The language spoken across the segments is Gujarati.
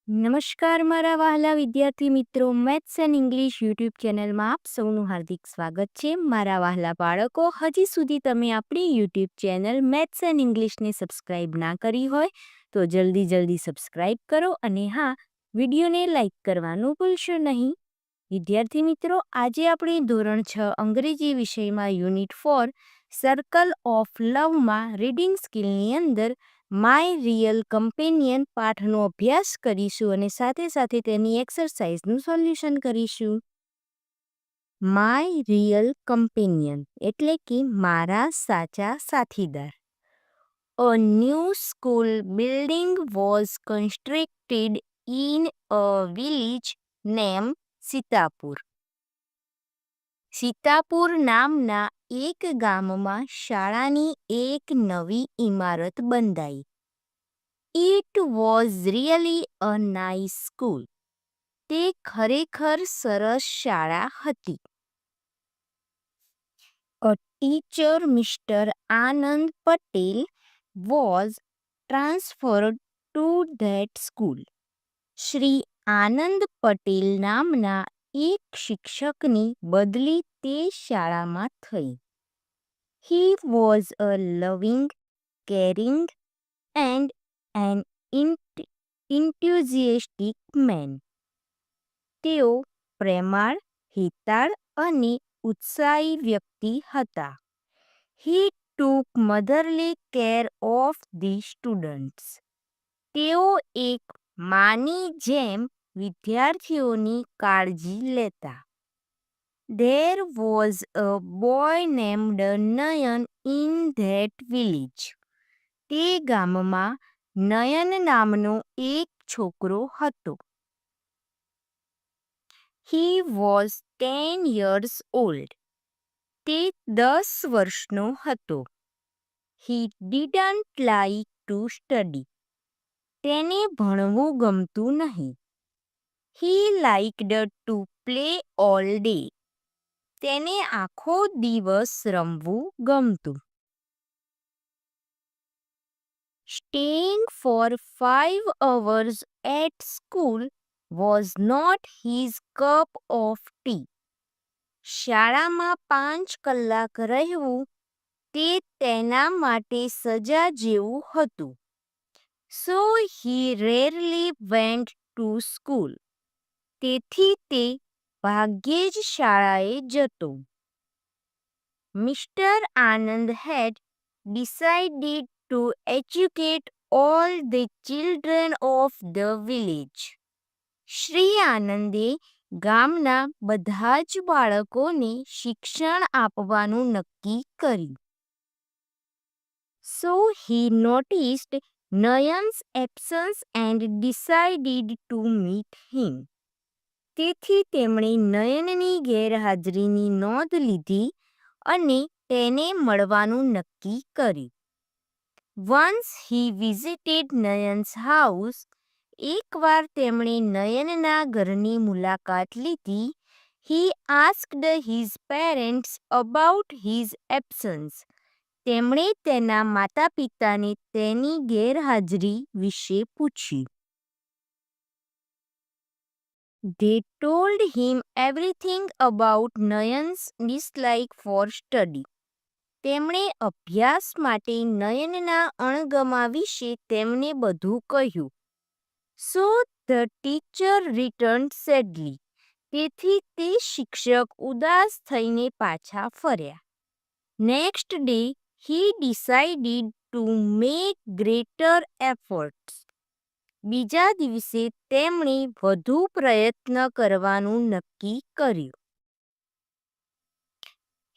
નમસ્કાર મારા વહાલા વિદ્યાર્થી મિત્રો, મેથ્સ એન્ડ ઇંગ્લિશ યુટ્યુબ ચેનલમાં આપ સૌનું હાર્દિક સ્વાગત છે. મારા વહાલા બાળકો, હજી સુધી તમે આપણી યુટ્યુબ ચેનલ મેથ્સ એન્ડ ઇંગ્લિશને સબસ્ક્રાઇબ ના કરી હોય તો જલ્દી સબસ્ક્રાઇબ કરો અને હા, વિડીયોને લાઇક કરવાનું ભૂલશો નહીં. વિદ્યાર્થી મિત્રો, આજે આપણે ધોરણ 6 અંગ્રેજી વિષયમાં યુનિટ 4 સર્કલ ઓફ લવમાં રીડિંગ સ્કિલની અંદર માય રિયલ કમ્પેનિયન પાઠનો અભ્યાસ કરીશું અને સાથે તેની એક્સરસાઇઝનું સોલ્યુશન કરીશું. માય રિયલ કમ્પેનિયન એટલે કે મારા સાચા સાથીદાર. A new school building was constructed in a village name Sitapur. Sitapur નામના એક ગામમાં શાળાની એક નવી ઇમારત બંધાઈ. It was really a nice school. તે ખરેખર સરસ શાળા હતી. A teacher mister Anand Patel was transferred to that school. Shri Anand Patel નામના એક શિક્ષકની બદલી તે શાળામાં થઈ. હી was a loving, caring and an enthusiastic man. તેઓ પ્રેમાળ, હિતાળ અને ઉત્સાહી વ્યક્તિ હતા. He took motherly care of the students. તેઓ એક માની જેમ વિદ્યાર્થીઓની કાળજી લેતા. There was a boy named Nayan in that village. તે ગામમાં નયન નામનો એક છોકરો હતો. He was 10 years old. તે 10 વર્ષનો હતો. He didn't like to study. તેને ભણવું ગમતું નહીં. He liked to play all day. તેને આખો દિવસ રમવું ગમતું. Staying for 5 hours at school was not his cup of tea. શાળામાં 5 કલાક રહેવું તે તેના માટે સજા જેવું હતું. So he rarely went to school. તેથી તે ભાગ્યે જ શાળાએ જતો. Mr. Anand had decided to educate all the children of the village. Shri આનંદે ગામના બધા જ બાળકોને શિક્ષણ આપવાનું નક્કી કર્યું. So he noticed Nayan's absence and decided to meet him. તેથી તેમણે નયનની ગેરહાજરીની નોંધ લીધી અને તેને મળવાનું નક્કી કર્યું. Once he visited Nayan's house, એકવાર તેમણે નયનના ઘરની મુલાકાત લીધી. He asked his parents about his absence. તેમણે તેના માતા-પિતાને તેની ગેરહાજરી વિશે પૂછ્યું. They told him everything about Nayan's dislike for study. તેમણે અભ્યાસ માટે નયનના અણગમા વિશે તેમને બધું કહ્યું. So the teacher returned sadly. તેથી તે શિક્ષક ઉદાસ થઈને પાછા ફર્યા. Next day, he decided to make greater efforts. બીજા દિવસે તેમણે વધુ પ્રયત્ન કરવાનું નક્કી કર્યું.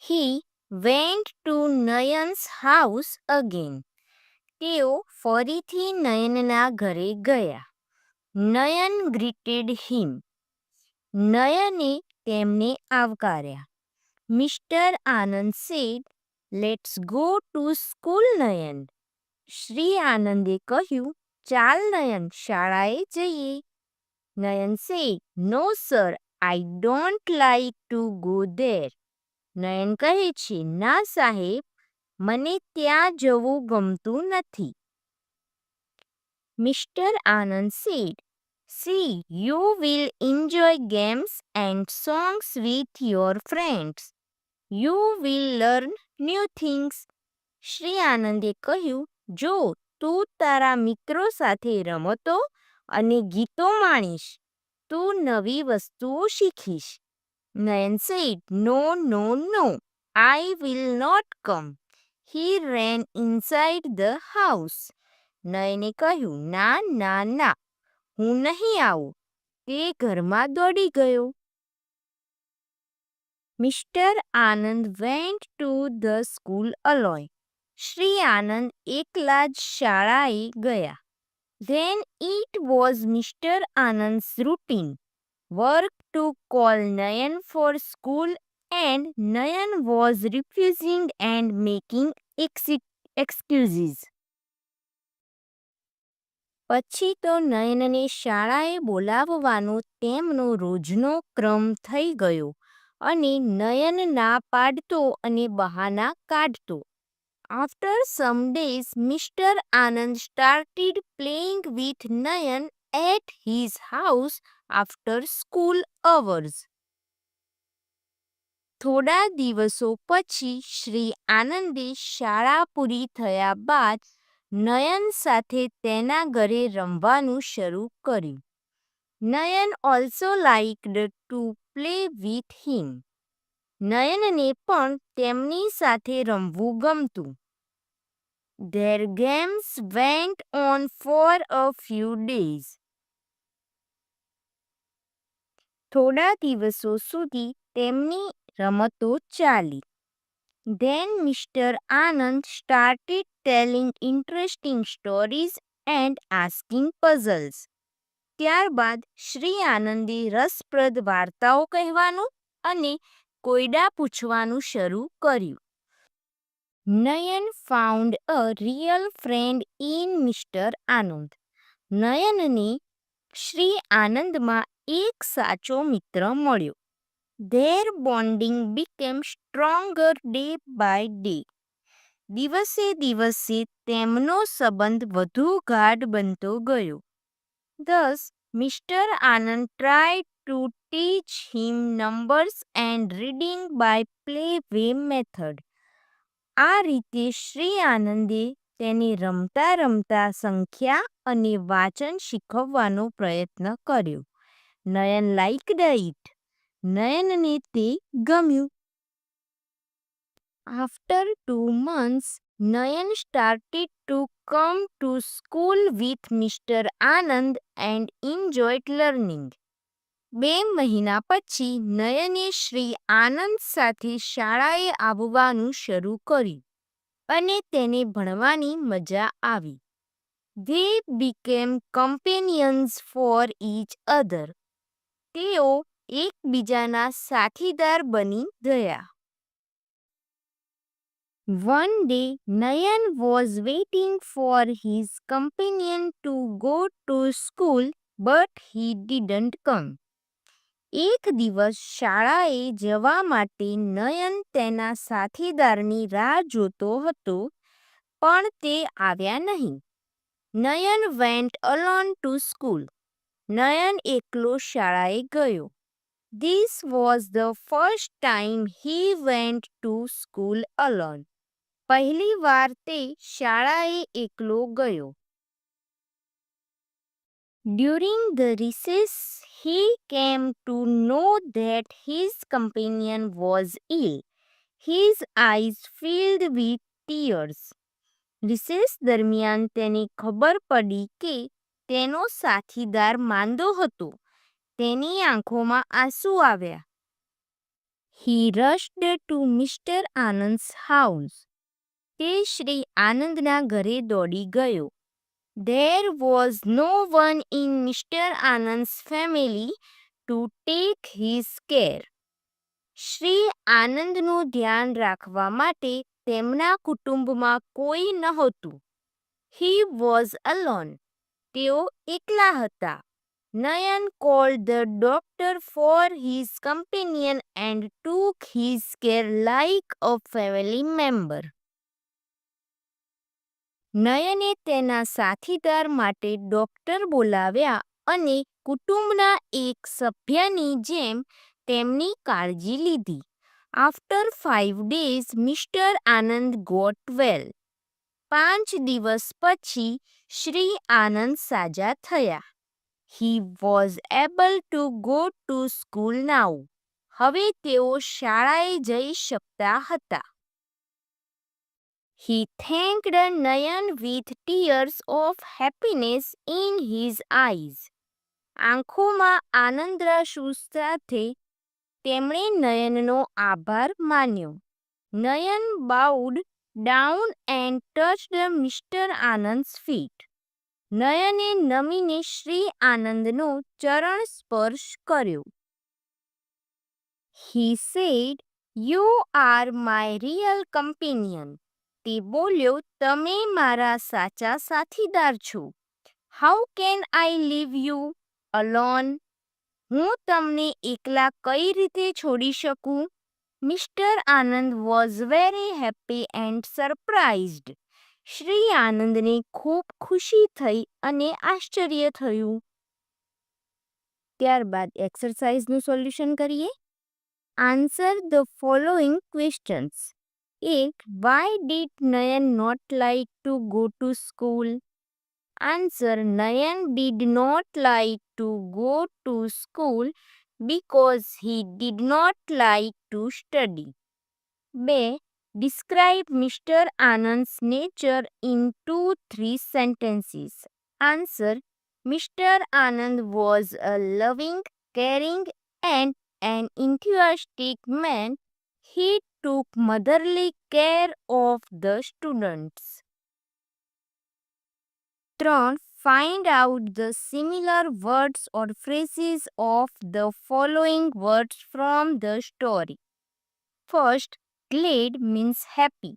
He went to Nayan's house again. તેઓ ફરીથી નયનના ઘરે ગયા. નયન greeted him. નયને તેમને આવકાર્યા. Mr. Anand said, "Let's go to school, Nayan." Shri આનંદે કહ્યું, ચાલ નયન, શાળાએ જઈએ. નયન said, "No sir, I don't like to go there." નયન કહે છે, ના સાહેબ, મને ત્યાં જવું ગમતું નથી. Mr. Anand said, See, you will enjoy games and songs with your friends. You will learn new things. Shri આનંદે કહ્યું, જો તું તારા મિત્રો સાથે રમતો અને ગીતો માણીશ, તું નવી વસ્તુઓ શીખીશ. નયન said, No, no, no, I will not come. He ran inside the house. નયને કહ્યું, ના ના ના, હું નહીં આવું. તે ઘરમાં દોડી ગયો. Mr. Anand went to the school alone. Shri આનંદ એકલા જ શાળાએ ગયા. Then it was Mr. Anand's routine work to call Nayan for school, and Nayan was refusing and making excuses. પછી તો નયનને શાળાએ બોલાવવાનો તેમનો રોજનો ક્રમ થઈ ગયો અને નયન ના પાડતો અને બહાના કાઢતો. After some days, Mr. Anand started playing with Nayan at his house after school hours. થોડા દિવસો પછી શ્રી આનંદે શાળા પૂરી થયા બાદ નયન સાથે તેના ઘરે રમવાનું શરૂ કર્યું. નયન also liked to play with him. નયનને પણ તેમની સાથે રમવું ગમતું. Their games went on for a few days. થોડા દિવસો સુધી તેમની રમતો ચાલી. Then Mr. Anand started telling interesting stories and asking puzzles. ત્યારબાદ શ્રી આનંદે રસપ્રદ વાર્તાઓ કહેવાનું અને કોયડા પૂછવાનું શરૂ કર્યું. નયન found a real friend in Mr. Anand. નયનને Shri આનંદમાં એક સાચો મિત્ર મળ્યો. Their bonding became stronger day by day. દિવસે દિવસે તેમનો સંબંધ વધુ ગાઢ બનતો ગયો. Thus, Mr. Anand tried to teach him numbers and reading by play-way method. આ રીતે શ્રી આનંદે તેને રમતા રમતા સંખ્યા અને વાંચન શીખવવાનો પ્રયત્ન કર્યો. નયન liked it. નયનને તે ગમ્યું. After 2 months, Nayan started to come to school with Mr. Anand and enjoyed learning. 2 મહિના પછી નયને શ્રી આનંદ સાથે શાળાએ આવવાનું શરૂ કર્યું અને તેને ભણવાની મજા આવી. They became companions for each other. તેઓ એકબીજાના સાથીદાર બની ગયા. One day, Nayan was waiting for his companion to go to school, but he didn't come. એક દિવસ શાળાએ જવા માટે નયન તેના સાથીદારની રાહ જોતો હતો, પણ તે આવ્યા નહીં. નયન went alone to school. નયન એકલો શાળાએ ગયો. This was the first time he went to school alone. પહેલી વાર તે શાળાએ એકલો ગયો. During the recess, he came to know that his companion was ill. His eyes filled with tears. Recess દરમિયાન તેને ખબર પડી કે તેનો સાથીદાર માંદો હતો. તેની આંખોમાં આંસુ આવ્યા. He rushed to Mr. Anand's house. તે શ્રી આનંદના ઘરે દોડી ગયો. There was no one in Mr. Anand's family to take his care. Shri આનંદનું ધ્યાન રાખવા માટે તેમના કુટુંબમાં કોઈ નહોતું. He was alone. તેઓ એકલા હતા. Nayan called the doctor for his companion and took his care like a family member. નયને તેના સાથીદાર માટે ડોક્ટર બોલાવ્યા અને કુટુંબના એક સભ્યની જેમ તેમની કાળજી લીધી. After 5 days mister Anand got well. 5 દિવસ પછી શ્રી આનંદ સાજા થયા. He was able to go to school now. હવે તેઓ શાળાએ જઈ શકતા હતા. He thanked Nayan with tears of happiness in his eyes. આંખોમાં આનંદાશ્રુ સાથે તેમણે નયનનો આભાર માન્યો. નયન bowed down and touched Mr. Anand's feet. નયને નમીને Shri આનંદનો ચરણ સ્પર્શ કર્યો. He said, "You are my real companion." તે બોલ્યો, તમે મારા સાચા સાથીદાર છો. How can I leave you alone? હું તમને એકલા કઈ રીતે છોડી શકું? Mister Anand was very happy and surprised. Shri આનંદને ખૂબ ખુશી થઈ અને આશ્ચર્ય થયું. ત્યારબાદ એક્સરસાઇઝનું સોલ્યુશન કરીએ. Answer the following questions. 1. Why did Nayan not like to go to school? Answer. Nayan did not like to go to school because he did not like to study. 2. Describe Mr. Anand's nature in 2-3 sentences. Answer. Mr. Anand was a loving, caring and an enthusiastic man. He took motherly care of the students. 3. Find out the similar words or phrases of the following words from the story. First, glad means happy.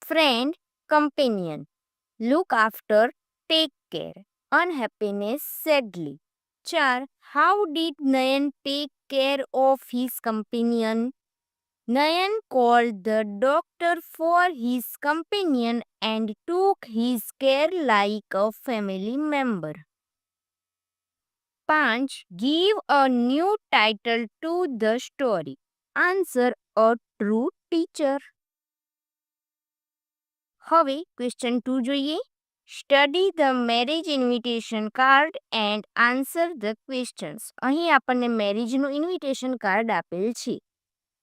Friend, companion. Look after, take care. Unhappiness, sadly. 4. How did Nayan take care of his companion? Nayan called the doctor for his companion and took his care like a family member. 5. Give a new title to the story. Answer. A true teacher. હવે ક્વેશ્ચન 2 જોઈએ. Study the marriage invitation card and answer the questions. અહીં આપણને મેરેજનું ઇન્વિટેશન કાર્ડ આપેલ છે.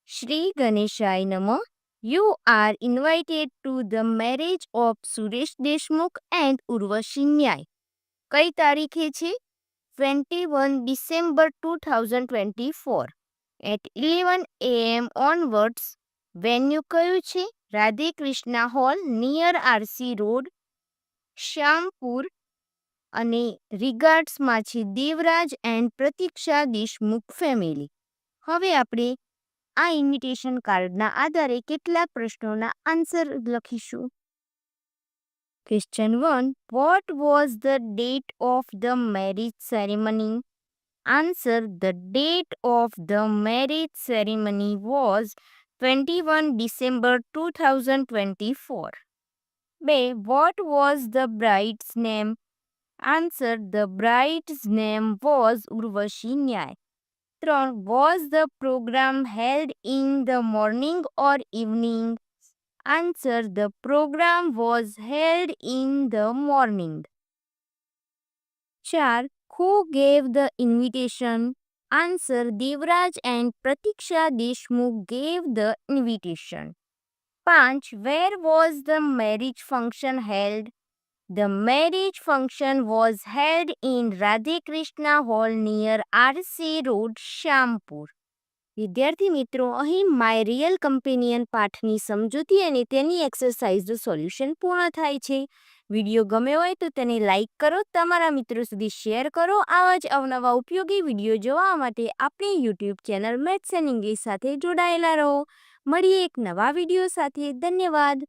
શ્રી ગણેશાય નમઃ. You are invited to the marriage of Suresh Deshmukh and Urvashi Nyai. કઈ તારીખે છે? 21 December 2024 at 11 AM onwards. Venue કયું છે? Radhe Krishna hall near RC road, Shyampur. અને રિગાર્ડ્સમાં છે દેવરાજ એન્ડ પ્રતીક્ષા દેશમુખ ફેમિલી. હવે આપણે આ ઇન્વિટેશન કાર્ડના આધારે કેટલાક પ્રશ્નોના આન્સર લખીશું. Question 1. What was the date of the marriage ceremony? Answer. The date of the marriage ceremony was 21 December 2024. 2. What was the bride's name? Answer. The bride's name was Urvashi Nyai. 3. Was the program held in the morning or evening? Answer. The program was held in the morning. 4. Who gave the invitation? Answer. Devraj and Pratiksha Deshmukh gave the invitation. 5. Where was the marriage function held? The marriage function was held in Radhe Krishna Hall near RC Road, Shampur. વિદ્યાર્થી મિત્રો, અહીં માય રિયલ કમ્પેનિયન પાઠની સમજૂતી અને તેની એક્સરસાઇઝનું સોલ્યુશન પૂર્ણ થાય છે. વિડીયો ગમ્યો હોય તો તેને લાઇક કરો, તમારા મિત્રો સુધી શેર કરો. આવા જ અવનવા ઉપયોગી વિડીયો જોવા માટે આપણી YouTube channel maths and English સાથે જોડાયેલા રહો. મળીએ એક નવા વિડીયો સાથે. ધન્યવાદ.